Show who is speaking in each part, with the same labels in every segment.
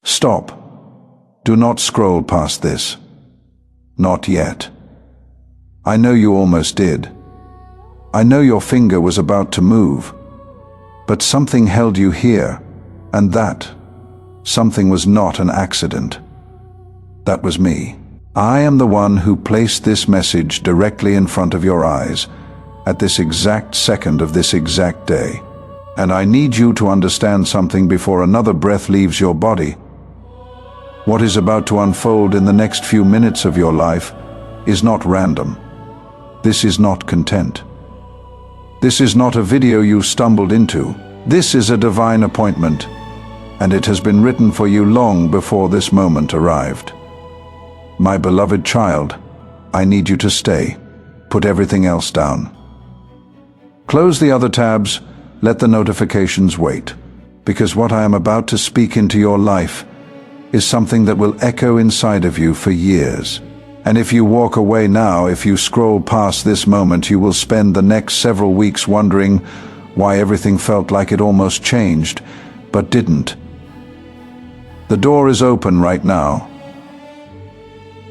Speaker 1: Stop. Do not scroll past this. Not yet. I know you almost did. I know your finger was about to move. But something held you here, and that something was not an accident. That was me. I am the one who placed this message directly in front of your eyes, at this exact second of this exact day. And I need you to understand something before another breath leaves your body. What is about to unfold in the next few minutes of your life is not random. This is not content. This is not a video you stumbled into. This is a divine appointment, and it has been written for you long before this moment arrived. My beloved child, I need you to stay. Put everything else down. Close the other tabs, let the notifications wait, because what I am about to speak into your life is something that will echo inside of you for years. And if you walk away now, if you scroll past this moment, you will spend the next several weeks wondering why everything felt like it almost changed, but didn't. The door is open right now.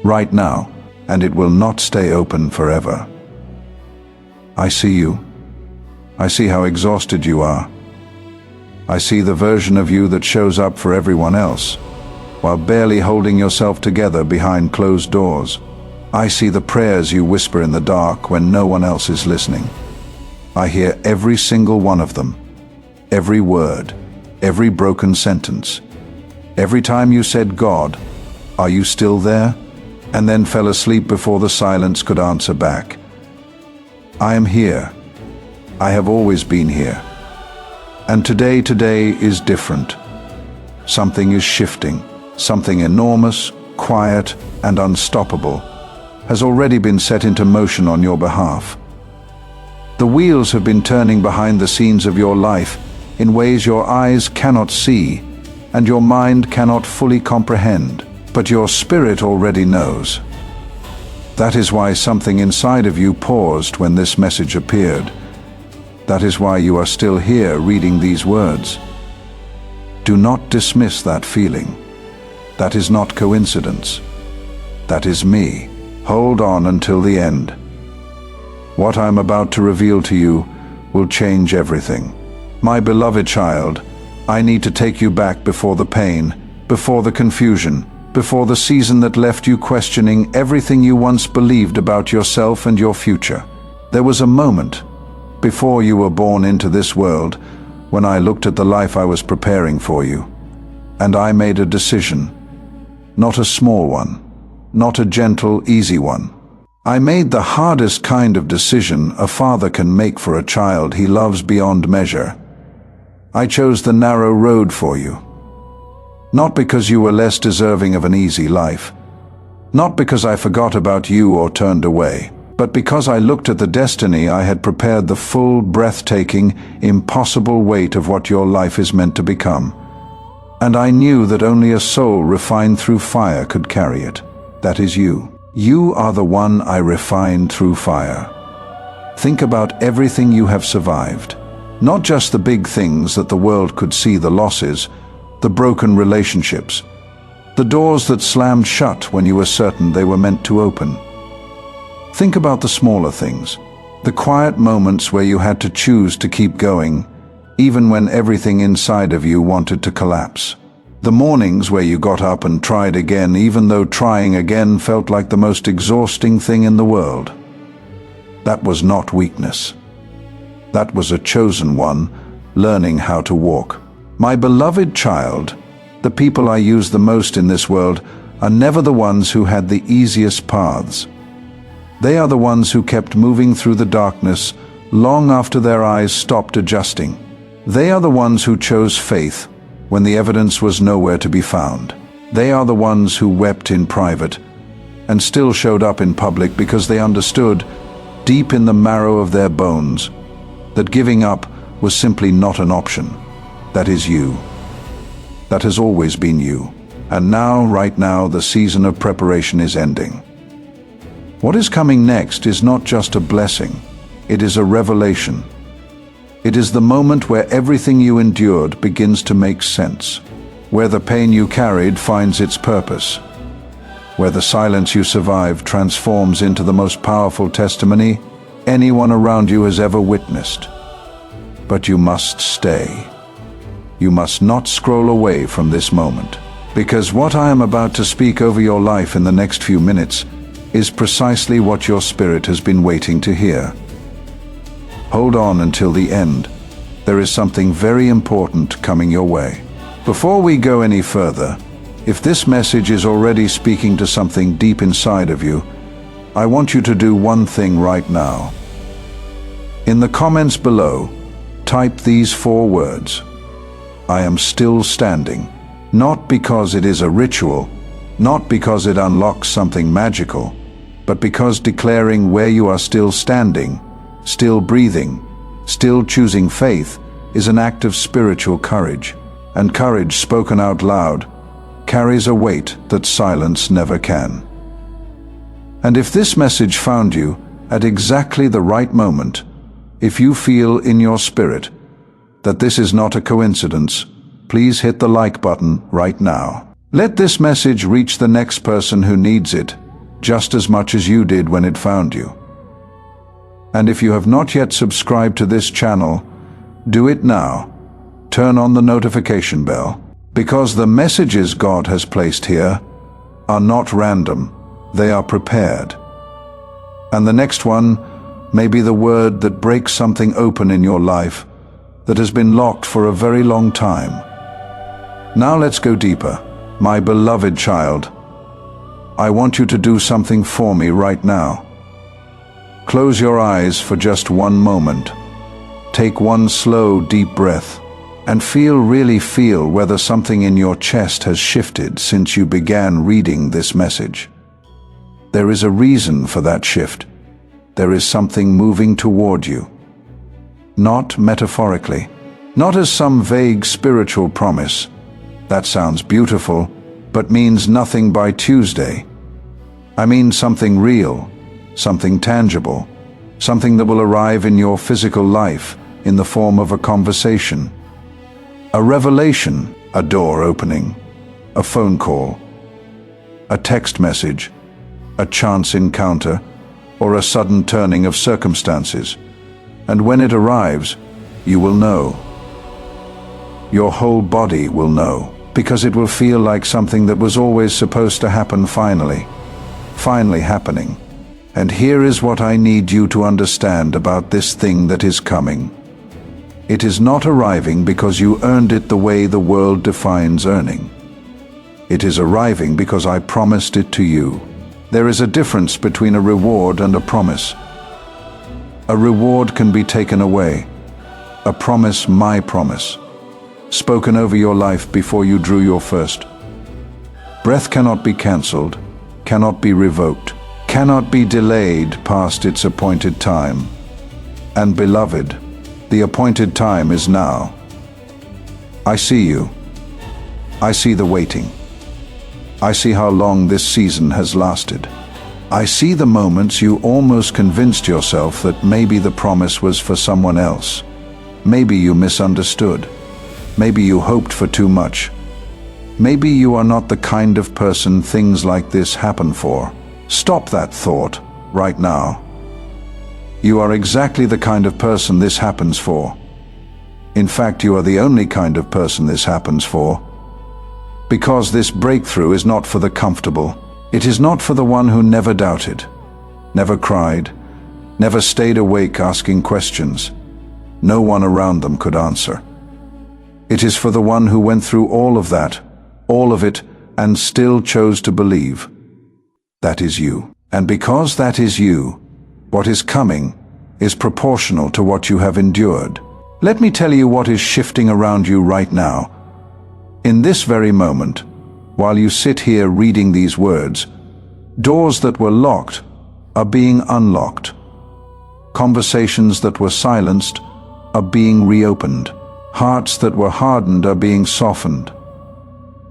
Speaker 1: Right now, and it will not stay open forever. I see you. I see how exhausted you are. I see the version of you that shows up for everyone else, while barely holding yourself together behind closed doors. I see the prayers you whisper in the dark when no one else is listening. I hear every single one of them, every word, every broken sentence. Every time you said, "God, are you still there?" and then fell asleep before the silence could answer back. I am here. I have always been here. And today is different. Something is shifting. Something enormous, quiet, and unstoppable has already been set into motion on your behalf. The wheels have been turning behind the scenes of your life in ways your eyes cannot see and your mind cannot fully comprehend, but your spirit already knows. That is why something inside of you paused when this message appeared. That is why you are still here reading these words. Do not dismiss that feeling. That is not coincidence. That is me. Hold on until the end. What I'm about to reveal to you will change everything. My beloved child, I need to take you back before the pain, before the confusion, before the season that left you questioning everything you once believed about yourself and your future. There was a moment, before you were born into this world, when I looked at the life I was preparing for you, and I made a decision. Not a small one, not a gentle, easy one. I made the hardest kind of decision a father can make for a child he loves beyond measure. I chose the narrow road for you. Not because you were less deserving of an easy life, not because I forgot about you or turned away, but because I looked at the destiny I had prepared, the full, breathtaking, impossible weight of what your life is meant to become. And I knew that only a soul refined through fire could carry it. That is you. You are the one I refined through fire. Think about everything you have survived. Not just the big things that the world could see, the losses, the broken relationships, the doors that slammed shut when you were certain they were meant to open. Think about the smaller things, the quiet moments where you had to choose to keep going, even when everything inside of you wanted to collapse. The mornings where you got up and tried again, even though trying again felt like the most exhausting thing in the world. That was not weakness. That was a chosen one, learning how to walk. My beloved child, the people I use the most in this world are never the ones who had the easiest paths. They are the ones who kept moving through the darkness long after their eyes stopped adjusting. They are the ones who chose faith when the evidence was nowhere to be found. They are the ones who wept in private and still showed up in public because they understood, deep in the marrow of their bones, that giving up was simply not an option. That is you. That has always been you. And now, right now, the season of preparation is ending. What is coming next is not just a blessing, it is a revelation. It is the moment where everything you endured begins to make sense. where the pain you carried finds its purpose, where the silence you survived transforms into the most powerful testimony anyone around you has ever witnessed. But you must stay. You must not scroll away from this moment, because what I am about to speak over your life in the next few minutes is precisely what your spirit has been waiting to hear. Hold on until the end. There is something very important coming your way. Before we go any further, if this message is already speaking to something deep inside of you, I want you to do one thing right now. In the comments below, type these 4 words. I am still standing. Not because it is a ritual, not because it unlocks something magical, but because declaring where you are still standing, still breathing, still choosing faith is an act of spiritual courage. And courage spoken out loud carries a weight that silence never can. And if this message found you at exactly the right moment, if you feel in your spirit that this is not a coincidence, please hit the like button right now. Let this message reach the next person who needs it just as much as you did when it found you. And if you have not yet subscribed to this channel, do it now. Turn on the notification bell, because the messages God has placed here are not random, they are prepared. And the next one may be the word that breaks something open in your life that has been locked for a very long time. Now let's go deeper. My beloved child, I want you to do something for me right now. Close your eyes for just one moment. Take one slow, deep breath, and really feel whether something in your chest has shifted since you began reading this message. There is a reason for that shift. There is something moving toward you. Not metaphorically, not as some vague spiritual promise. That sounds beautiful, but means nothing by Tuesday. I mean something real, something tangible, something that will arrive in your physical life in the form of a conversation, a revelation, a door opening, a phone call, a text message, a chance encounter, or a sudden turning of circumstances. And when it arrives, you will know. Your whole body will know, because it will feel like something that was always supposed to happen finally happening. And here is what I need you to understand about this thing that is coming. It is not arriving because you earned it the way the world defines earning. It is arriving because I promised it to you. There is a difference between a reward and a promise. A reward can be taken away. A promise, my promise, spoken over your life before you drew your first breath, cannot be cancelled, cannot be revoked, cannot be delayed past its appointed time. And beloved, the appointed time is now. I see you. I see the waiting. I see how long this season has lasted. I see the moments you almost convinced yourself that maybe the promise was for someone else. Maybe you misunderstood. Maybe you hoped for too much. Maybe you are not the kind of person things like this happen for. Stop that thought right now. You are exactly the kind of person this happens for. In fact, you are the only kind of person this happens for. Because this breakthrough is not for the comfortable. It is not for the one who never doubted, never cried, never stayed awake asking questions no one around them could answer. It is for the one who went through all of that, all of it, and still chose to believe. That is you. And because that is you, what is coming is proportional to what you have endured. Let me tell you what is shifting around you right now. In this very moment, while you sit here reading these words, doors that were locked are being unlocked. Conversations that were silenced are being reopened. Hearts that were hardened are being softened.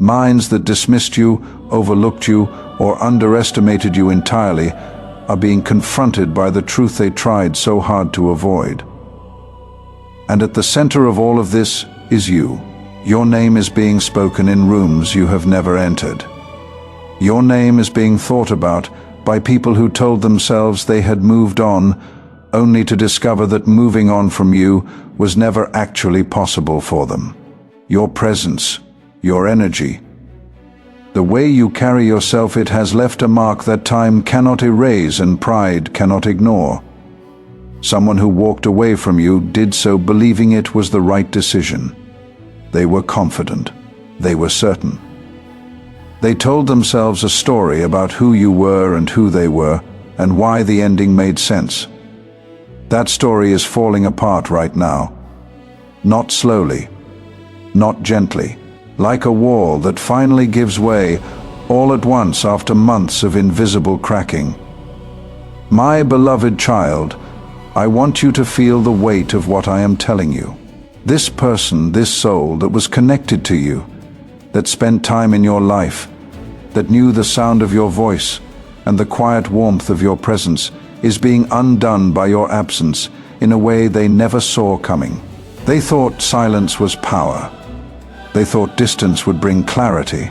Speaker 1: Minds that dismissed you, overlooked you, or underestimated you entirely are being confronted by the truth they tried so hard to avoid. And at the center of all of this is you. Your name is being spoken in rooms you have never entered. Your name is being thought about by people who told themselves they had moved on, only to discover that moving on from you was never actually possible for them. Your presence, your energy, the way you carry yourself, it has left a mark that time cannot erase and pride cannot ignore. Someone who walked away from you did so believing it was the right decision. They were confident. They were certain. They told themselves a story about who you were and who they were, and why the ending made sense. That story is falling apart right now. Not slowly, not gently, like a wall that finally gives way all at once after months of invisible cracking. My beloved child, I want you to feel the weight of what I am telling you. This person, this soul that was connected to you, that spent time in your life, that knew the sound of your voice and the quiet warmth of your presence, is being undone by your absence in a way they never saw coming. They thought silence was power. They thought distance would bring clarity.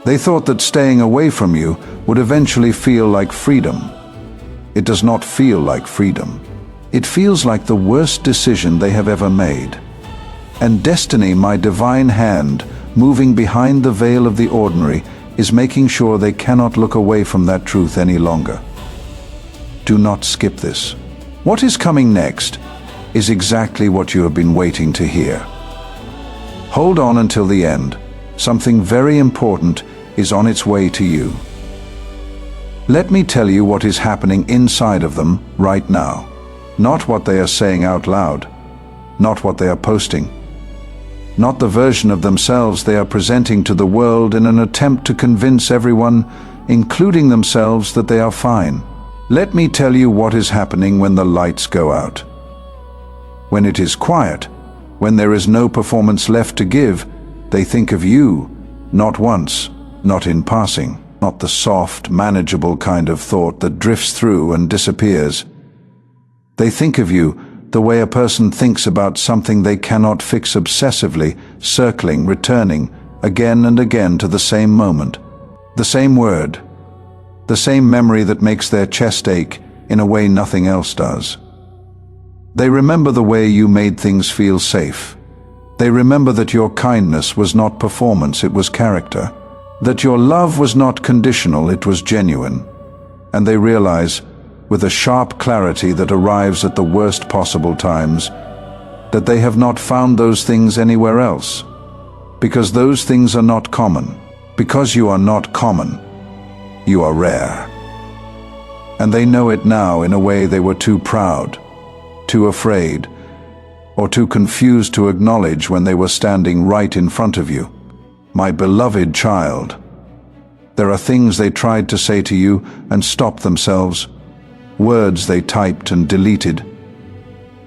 Speaker 1: They thought that staying away from you would eventually feel like freedom. It does not feel like freedom. It feels like the worst decision they have ever made. And destiny, my divine hand, moving behind the veil of the ordinary, is making sure they cannot look away from that truth any longer. Do not skip this. What is coming next is exactly what you have been waiting to hear. Hold on until the end. Something very important is on its way to you. Let me tell you what is happening inside of them right now. Not what they are saying out loud, not what they are posting, not the version of themselves they are presenting to the world in an attempt to convince everyone, including themselves, that they are fine. Let me tell you what is happening when the lights go out. When it is quiet, when there is no performance left to give, they think of you, not once, not in passing, not the soft, manageable kind of thought that drifts through and disappears. They think of you the way a person thinks about something they cannot fix, obsessively, circling, returning, again and again to the same moment, the same word, the same memory that makes their chest ache in a way nothing else does. They remember the way you made things feel safe. They remember that your kindness was not performance, it was character. That your love was not conditional, it was genuine. And they realize, with a sharp clarity that arrives at the worst possible times, that they have not found those things anywhere else. Because those things are not common. Because you are not common, you are rare. And they know it now in a way they were too proud, too afraid, or too confused to acknowledge when they were standing right in front of you. My beloved child, there are things they tried to say to you and stopped themselves, words they typed and deleted,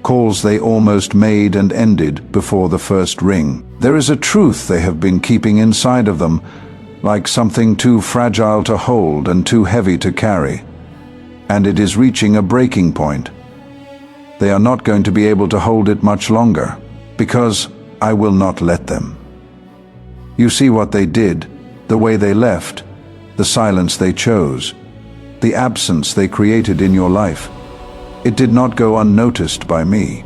Speaker 1: calls they almost made and ended before the first ring. There is a truth they have been keeping inside of them, like something too fragile to hold and too heavy to carry, and it is reaching a breaking point. They are not going to be able to hold it much longer, because I will not let them. You see what they did, the way they left, the silence they chose, the absence they created in your life. It did not go unnoticed by me.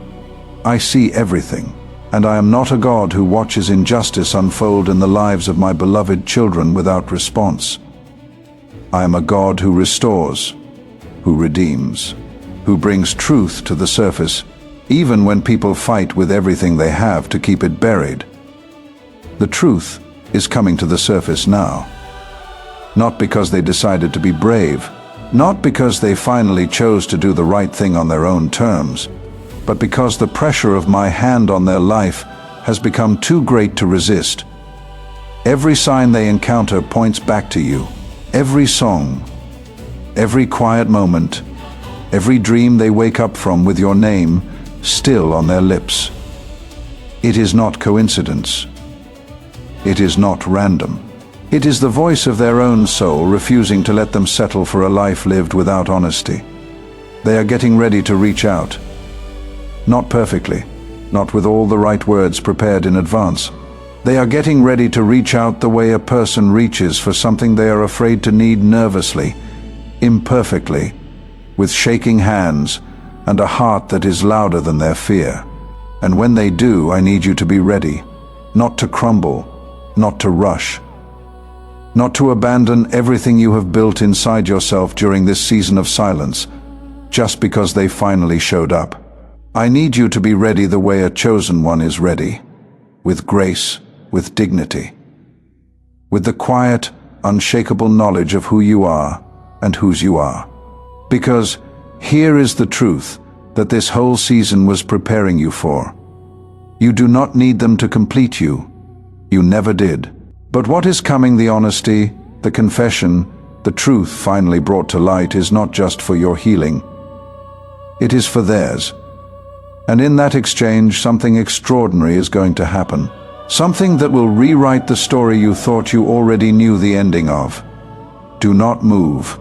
Speaker 1: I see everything, and I am not a God who watches injustice unfold in the lives of my beloved children without response. I am a God who restores, who redeems, who brings truth to the surface, even when people fight with everything they have to keep it buried. The truth is coming to the surface now. Not because they decided to be brave, not because they finally chose to do the right thing on their own terms, but because the pressure of my hand on their life has become too great to resist. Every sign they encounter points back to you. Every song, every quiet moment, every dream they wake up from with your name still on their lips. It is not coincidence. It is not random. It is the voice of their own soul refusing to let them settle for a life lived without honesty. They are getting ready to reach out. Not perfectly, not with all the right words prepared in advance. They are getting ready to reach out the way a person reaches for something they are afraid to need, nervously, imperfectly, with shaking hands and a heart that is louder than their fear. And when they do, I need you to be ready, not to crumble, not to rush, not to abandon everything you have built inside yourself during this season of silence, just because they finally showed up. I need you to be ready the way a chosen one is ready, with grace, with dignity, with the quiet, unshakable knowledge of who you are and whose you are. Because here is the truth that this whole season was preparing you for. You do not need them to complete you. You never did. But what is coming, the honesty, the confession, the truth finally brought to light, is not just for your healing. It is for theirs. And in that exchange, something extraordinary is going to happen. Something that will rewrite the story you thought you already knew the ending of. Do not move.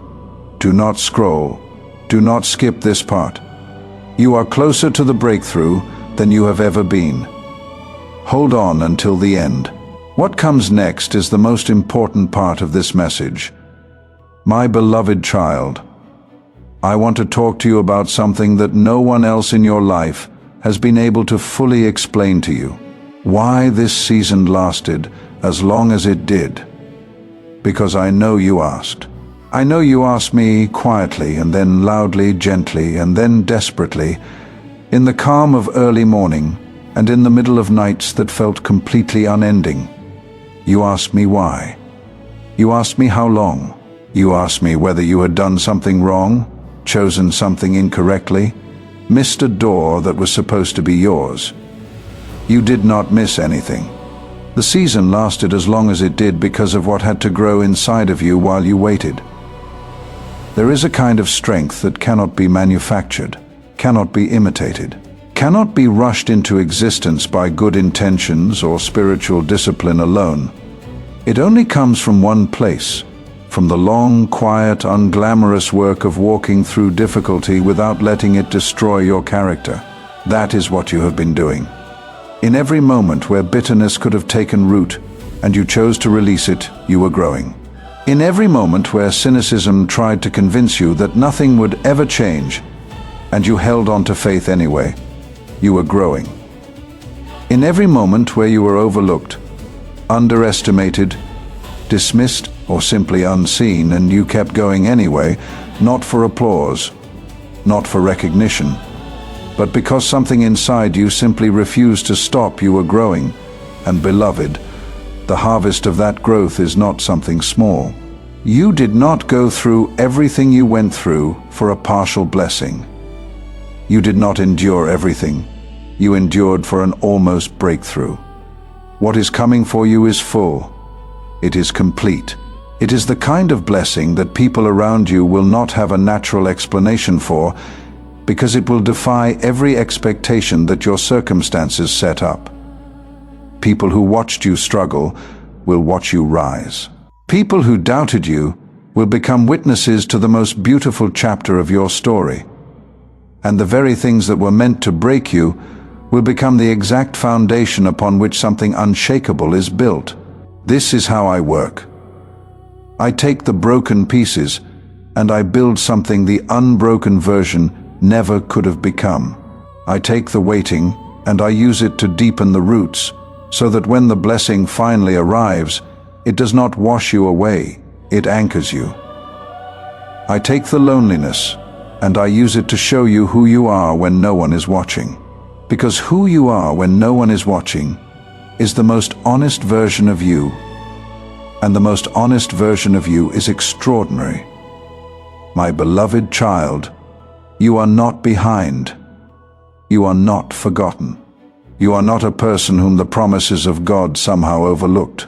Speaker 1: Do not scroll. Do not skip this part. You are closer to the breakthrough than you have ever been. Hold on until the end. What comes next is the most important part of this message. My beloved child, I want to talk to you about something that no one else in your life has been able to fully explain to you. Why this season lasted as long as it did. Because I know you asked. I know you asked me quietly, and then loudly, gently, and then desperately, in the calm of early morning, and in the middle of nights that felt completely unending. You asked me why. You asked me how long. You asked me whether you had done something wrong, chosen something incorrectly, missed a door that was supposed to be yours. You did not miss anything. The season lasted as long as it did because of what had to grow inside of you while you waited. There is a kind of strength that cannot be manufactured, cannot be imitated, cannot be rushed into existence by good intentions or spiritual discipline alone. It only comes from one place, from the long, quiet, unglamorous work of walking through difficulty without letting it destroy your character. That is what you have been doing. In every moment where bitterness could have taken root and you chose to release it, you were growing. In every moment where cynicism tried to convince you that nothing would ever change and you held on to faith anyway, you were growing. In every moment where you were overlooked, underestimated, dismissed, or simply unseen, and you kept going anyway, not for applause, not for recognition, but because something inside you simply refused to stop, you were growing. And beloved, the harvest of that growth is not something small. You did not go through everything you went through for a partial blessing. You did not endure everything. You endured for an almost breakthrough. What is coming for you is full. It is complete. It is the kind of blessing that people around you will not have a natural explanation for, because it will defy every expectation that your circumstances set up. People who watched you struggle will watch you rise. People who doubted you will become witnesses to the most beautiful chapter of your story. And the very things that were meant to break you will become the exact foundation upon which something unshakable is built. This is how I work. I take the broken pieces and I build something the unbroken version never could have become. I take the waiting and I use it to deepen the roots, so that when the blessing finally arrives, it does not wash you away, it anchors you. I take the loneliness and I use it to show you who you are when no one is watching. Because who you are when no one is watching is the most honest version of you. And the most honest version of you is extraordinary. My beloved child, you are not behind. You are not forgotten. You are not a person whom the promises of God somehow overlooked.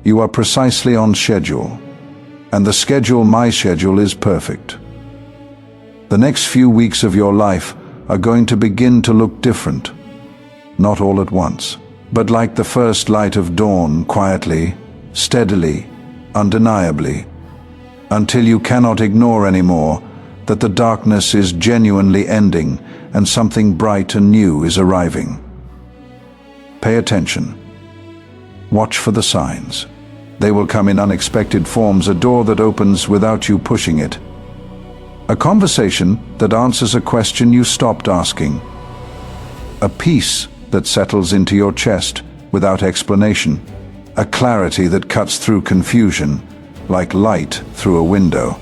Speaker 1: You are precisely on schedule, and the schedule, my schedule, is perfect. The next few weeks of your life are going to begin to look different, not all at once, but like the first light of dawn, quietly, steadily, undeniably, until you cannot ignore anymore that the darkness is genuinely ending and something bright and new is arriving. Pay attention. Watch for the signs. They will come in unexpected forms, a door that opens without you pushing it. A conversation that answers a question you stopped asking. A peace that settles into your chest without explanation. A clarity that cuts through confusion, like light through a window.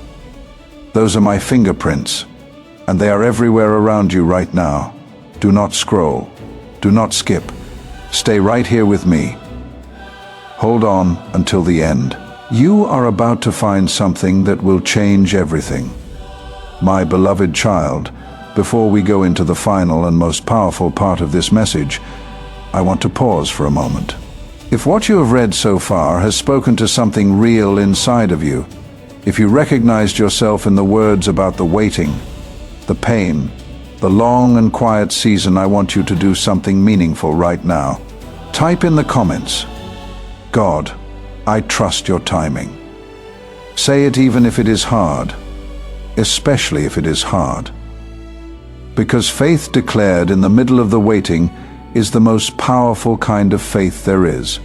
Speaker 1: Those are my fingerprints, and they are everywhere around you right now. Do not scroll. Do not skip. Stay right here with me. Hold on until the end. You are about to find something that will change everything. My beloved child, before we go into the final and most powerful part of this message, I want to pause for a moment. If what you have read so far has spoken to something real inside of you, if you recognized yourself in the words about the waiting, the pain, the long and quiet season, I want you to do something meaningful right now. Type in the comments, God, I trust your timing. Say it even if it is hard, especially if it is hard. Because faith declared in the middle of the waiting is the most powerful kind of faith there is.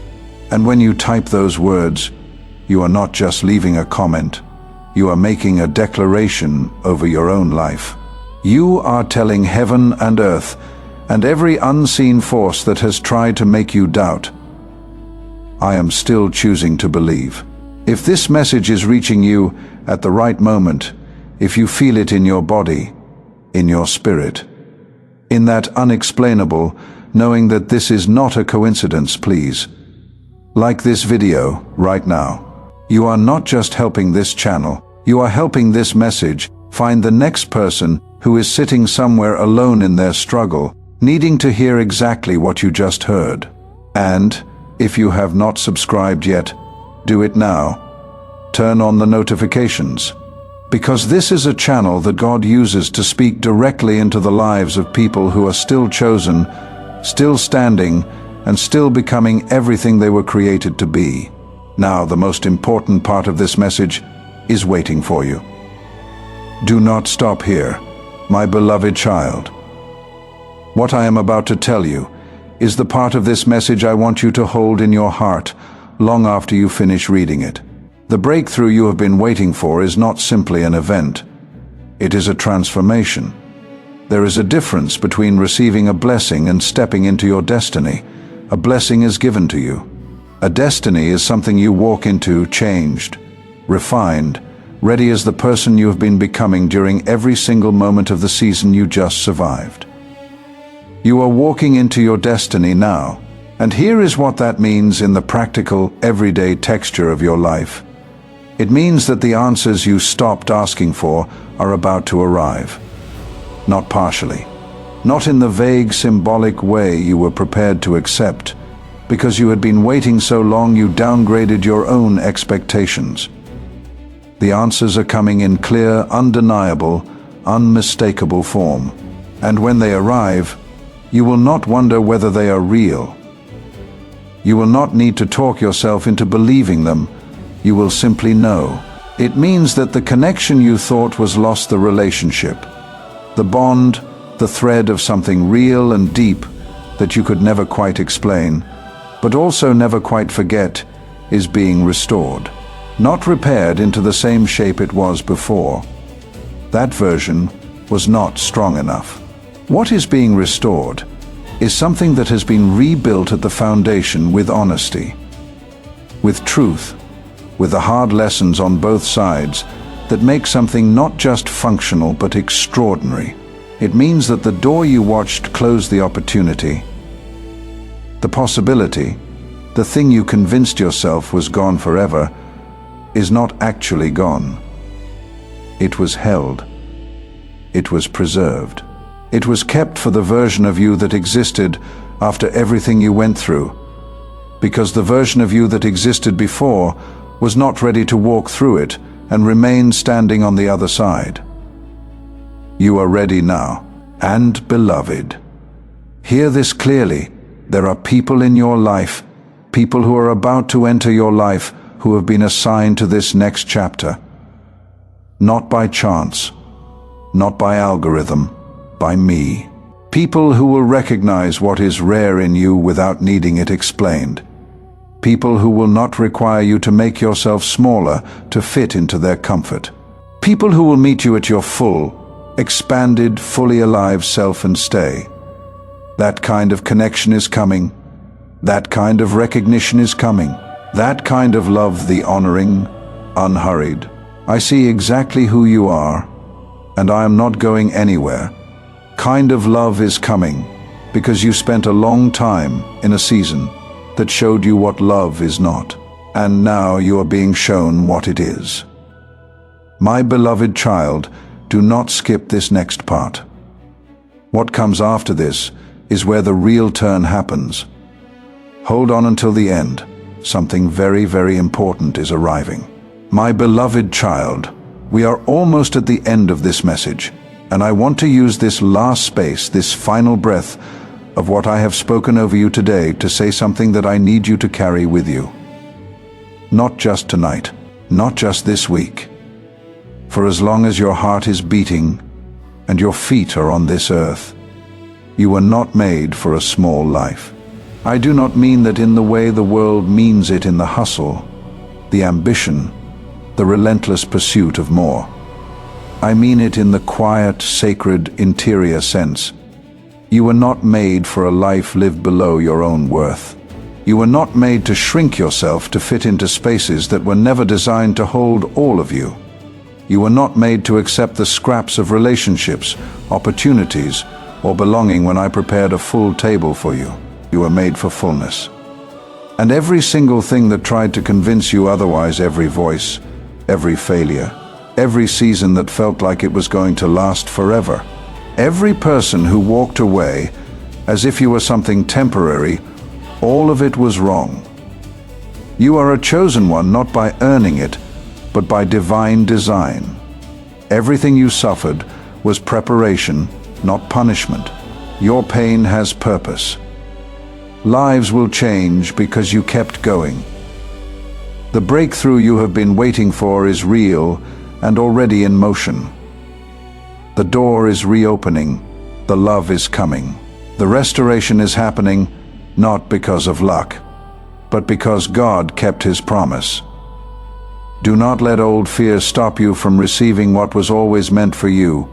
Speaker 1: And when you type those words, you are not just leaving a comment, you are making a declaration over your own life. You are telling heaven and earth and every unseen force that has tried to make you doubt, I am still choosing to believe. If this message is reaching you at the right moment, if you feel it in your body, in your spirit, in that unexplainable, knowing that this is not a coincidence, please, like this video right now. You are not just helping this channel, you are helping this message find the next person who is sitting somewhere alone in their struggle, needing to hear exactly what you just heard. And if you have not subscribed yet, do it now. Turn on the notifications. Because this is a channel that God uses to speak directly into the lives of people who are still chosen, still standing, and still becoming everything they were created to be. Now, the most important part of this message is waiting for you. Do not stop here, my beloved child. What I am about to tell you is the part of this message I want you to hold in your heart long after you finish reading it. The breakthrough you have been waiting for is not simply an event. It is a transformation. There is a difference between receiving a blessing and stepping into your destiny. A blessing is given to you. A destiny is something you walk into changed, refined, ready as the person you have been becoming during every single moment of the season you just survived. You are walking into your destiny now, and here is what that means in the practical, everyday texture of your life. It means that the answers you stopped asking for are about to arrive. Not partially, not in the vague, symbolic way you were prepared to accept. Because you had been waiting so long, you downgraded your own expectations. The answers are coming in clear, undeniable, unmistakable form. And when they arrive, you will not wonder whether they are real. You will not need to talk yourself into believing them. You will simply know. It means that the connection you thought was lost, the relationship, the bond, the thread of something real and deep that you could never quite explain, but also never quite forget, is being restored. Not repaired into the same shape it was before. That version was not strong enough. What is being restored is something that has been rebuilt at the foundation with honesty, with truth, with the hard lessons on both sides that make something not just functional but extraordinary. It means that the door you watched close the opportunity, the possibility, the thing you convinced yourself was gone forever, is not actually gone. It was held. It was preserved. It was kept for the version of you that existed after everything you went through, because the version of you that existed before was not ready to walk through it and remain standing on the other side. You are ready now. And beloved, hear this clearly. There are people in your life, people who are about to enter your life, who have been assigned to this next chapter. Not by chance, not by algorithm, by me. People who will recognize what is rare in you without needing it explained. People who will not require you to make yourself smaller to fit into their comfort. People who will meet you at your full, expanded, fully alive self and stay. That kind of connection is coming. That kind of recognition is coming. That kind of love, the honoring, unhurried. I see exactly who you are, and I am not going anywhere. Kind of love is coming because you spent a long time in a season that showed you what love is not, and now you are being shown what it is. My beloved child, do not skip this next part. What comes after this is where the real turn happens. Hold on until the end. Something very, very important is arriving. My beloved child, we are almost at the end of this message, and I want to use this last space, this final breath of what I have spoken over you today to say something that I need you to carry with you. Not just tonight, not just this week. For as long as your heart is beating and your feet are on this earth, you were not made for a small life. I do not mean that in the way the world means it, in the hustle, the ambition, the relentless pursuit of more. I mean it in the quiet, sacred, interior sense. You were not made for a life lived below your own worth. You were not made to shrink yourself to fit into spaces that were never designed to hold all of you. You were not made to accept the scraps of relationships, opportunities, or belonging when I prepared a full table for you. You were made for fullness. And every single thing that tried to convince you otherwise, every voice, every failure, every season that felt like it was going to last forever, every person who walked away as if you were something temporary, all of it was wrong. You are a chosen one not by earning it, but by divine design. Everything you suffered was preparation, not punishment. Your pain has purpose. Lives will change because you kept going. The breakthrough you have been waiting for is real and already in motion. The door is reopening. The love is coming. The restoration is happening not because of luck, but because God kept His promise. Do not let old fears stop you from receiving what was always meant for you.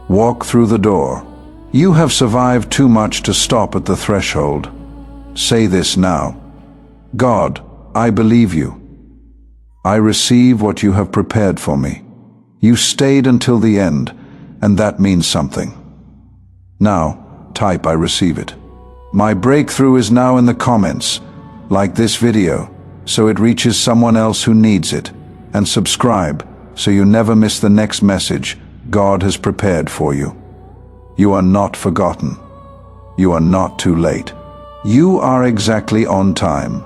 Speaker 1: Walk through the door. You have survived too much to stop at the threshold. Say this now. God, I believe you. I receive what you have prepared for me. You stayed until the end, and that means something. Now, type I receive it. My breakthrough is now in the comments. Like this video, so it reaches someone else who needs it, and subscribe so you never miss the next message God has prepared for you. You are not forgotten. You are not too late. You are exactly on time.